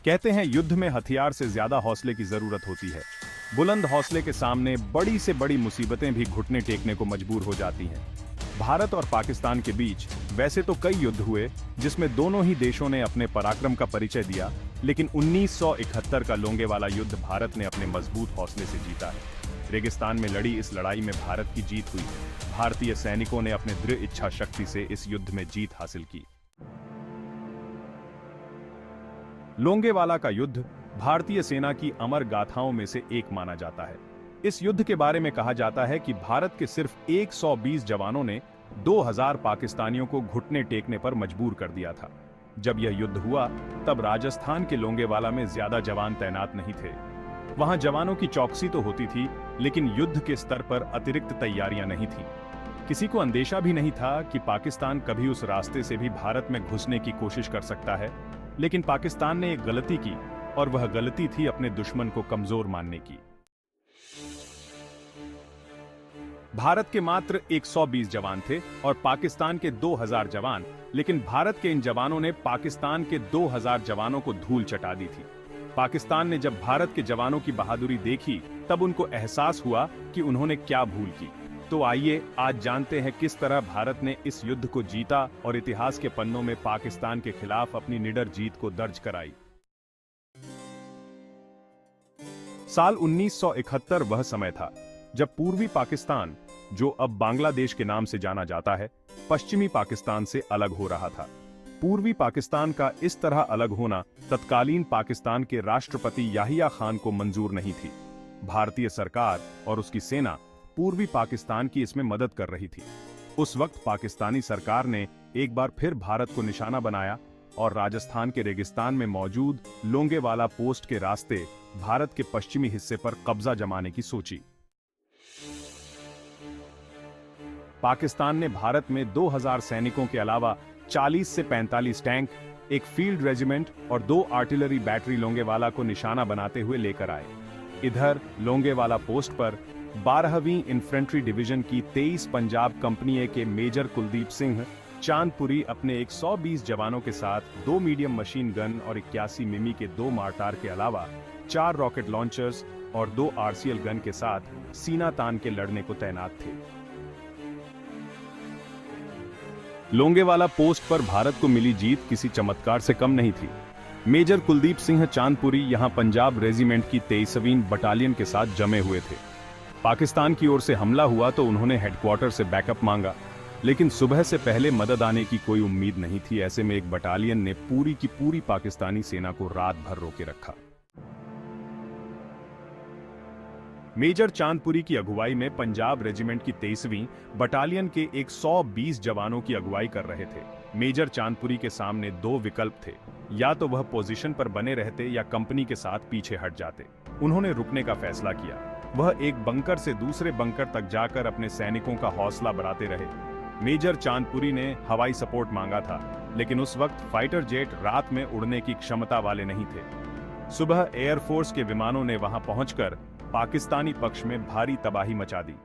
कहते हैं युद्ध में हथियार से ज्यादा हौसले की जरूरत होती है। बुलंद हौसले के सामने बड़ी से बड़ी मुसीबतें भी घुटने टेकने को मजबूर हो जाती हैं। भारत और पाकिस्तान के बीच वैसे तो कई युद्ध हुए जिसमें दोनों ही देशों ने अपने पराक्रम का परिचय दिया, लेकिन 1971 का लोंगेवाला युद्ध भारत ने अपने मजबूत हौसले से जीता है। रेगिस्तान में लड़ी इस लड़ाई में भारत की जीत हुई है। भारतीय सैनिकों ने अपने दृढ़ इच्छा शक्ति से इस युद्ध में जीत हासिल की। लोंगेवाला का युद्ध भारतीय सेना की अमर गाथाओं में से एक माना जाता है। इस युद्ध के बारे में कहा जाता है कि भारत के सिर्फ 120 जवानों ने 2000 पाकिस्तानियों को घुटने टेकने पर मजबूर कर दिया था। जब यह युद्ध हुआ तब राजस्थान के लोंगेवाला में ज्यादा जवान तैनात नहीं थे। वहां जवानों की चौकसी तो होती थी, लेकिन युद्ध के स्तर पर अतिरिक्त तैयारियां नहीं थीं। किसी को अंदेशा भी नहीं था कि पाकिस्तान कभी उस रास्ते से भी भारत में घुसने की कोशिश कर सकता है। लेकिन पाकिस्तान ने एक गलती की, और वह गलती थी अपने दुश्मन को कमजोर मानने की। भारत के मात्र 120 जवान थे और पाकिस्तान के 2000 जवान, लेकिन भारत के इन जवानों ने पाकिस्तान के 2000 जवानों को धूल चटा दी थी। पाकिस्तान ने जब भारत के जवानों की बहादुरी देखी तब उनको एहसास हुआ कि उन्होंने क्या भूल की। तो आइए आज जानते हैं किस तरह भारत ने इस युद्ध को जीता और इतिहास के पन्नों में पाकिस्तान के खिलाफ अपनी निडर जीत को दर्ज कराई। साल 1971 वह समय था जब पूर्वी पाकिस्तान, जो अब बांग्लादेश के नाम से जाना जाता है, पश्चिमी पाकिस्तान से अलग हो रहा था। पूर्वी पाकिस्तान का इस तरह अलग होना तत्कालीन पाकिस्तान के राष्ट्रपति याहिया खान को मंजूर नहीं थी। भारतीय सरकार और उसकी सेना पूर्वी पाकिस्तान की इसमें मदद कर रही थी। उस वक्त पाकिस्तानी सरकार ने एक बार फिर भारत को निशाना बनाया और राजस्थान के रेगिस्तान में मौजूद लोंगेवाला पोस्ट के रास्ते भारत के पश्चिमी हिस्से पर कब्जा जमाने की सोची। पाकिस्तान ने भारत में 2000 सैनिकों के अलावा 40 से 45 टैंक, एक फील्ड रेजिमेंट और 2 आर्टिलरी बैटरी लोंगेवाला को निशाना बनाते हुए लेकर आए। इधर लोंगेवाला पोस्ट पर 12वीं इन्फेंट्री डिवीजन की 23 पंजाब कंपनी ए के मेजर कुलदीप सिंह चांदपुरी अपने 120 जवानों के साथ 2 मीडियम मशीन गन और 81 मिमी के 2 मार्टार के अलावा 4 रॉकेट लॉन्चर्स और 2 आरसीएल गन के साथ सीना तान के लड़ने को तैनात थे। लोंगेवाला पोस्ट पर भारत को मिली जीत किसी चमत्कार से कम नहीं थी। मेजर कुलदीप सिंह चांदपुरी यहां पंजाब रेजिमेंट की 23वीं बटालियन के साथ जमे हुए थे। पाकिस्तान की ओर से हमला हुआ तो उन्होंने हेडक्वार्टर से बैकअप मांगा, लेकिन सुबह से पहले मदद आने की कोई उम्मीद नहीं थी। ऐसे में एक बटालियन ने पूरी की पूरी पाकिस्तानी सेना को रात भर रोके रखा। मेजर चांदपुरी की अगुवाई में पंजाब रेजिमेंट की 23वीं बटालियन के 120 जवानों की अगुवाई कर रहे थे। मेजर चांदपुरी के सामने 2 विकल्प थे, या तो वह पोजीशन पर बने रहते या कंपनी के साथ पीछे हट जाते। उन्होंने रुकने का फैसला किया। वह एक बंकर से दूसरे बंकर तक जाकर अपने सैनिकों का हौसला बढ़ाते रहे। मेजर चांदपुरी ने हवाई सपोर्ट मांगा था, लेकिन उस वक्त फाइटर जेट रात में उड़ने की क्षमता वाले नहीं थे। सुबह एयरफोर्स के विमानों ने वहां पहुंचकर पाकिस्तानी पक्ष में भारी तबाही मचा दी।